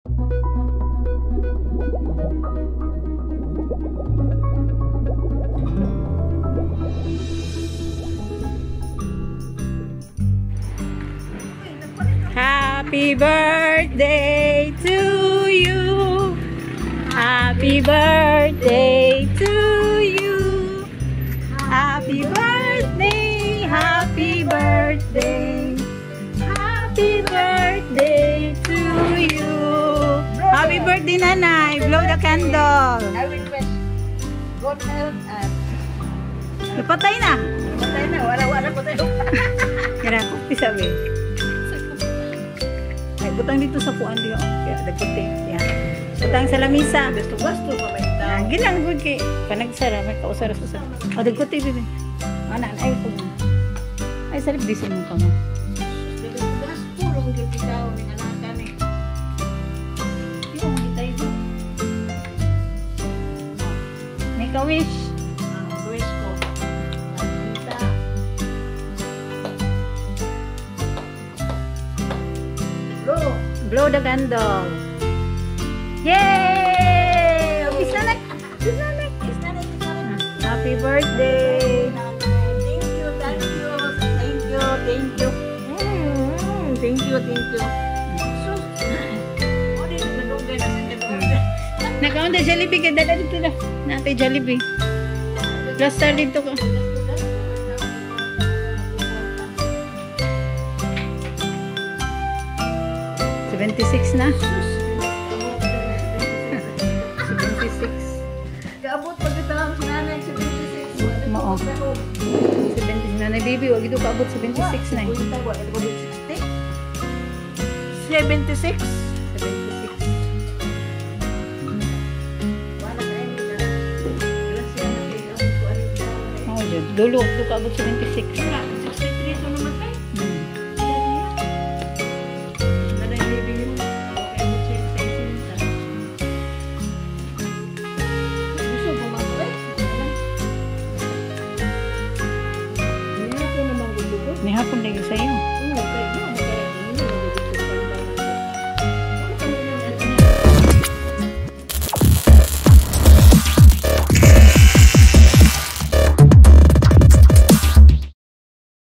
Happy birthday to you. Happy birthday to you. Happy birthday, happy birthday. Happy birthday to you. Happy birthday, Nanay. Blow the candle. I will wish good health and... Napatay na. Patay na, wala po tayo. Kaya ko, sabi. Ay, butang dito sa puan diyo. Kaya, dagputi. Yan. Butang sa lamisa. Gasto-gasto pa ba ito? Gilang good kay panagsara may kausara sa. O dagputi bibi. Ana ay ko. Ay salib disin mo ka mo. Gasto lang gyud ikaw ning anak kami. Yung gitay mo. Make a wish. Wish ko. Blow the candle. Yay! Kiss na. Kiss na. Happy birthday. Thank you. Thank you. Oh, dito madugay na sa kito. Nakaon na Jollibee ka dala dito na. Natay Jollibee. Plaster dito ko. 76 na. 76. Kaabot pag ito ang nanay 76. Mao. 76 na na baby, wag ito kaabot 76 na. 76? 76. Oh, dulo ito kaabot 76.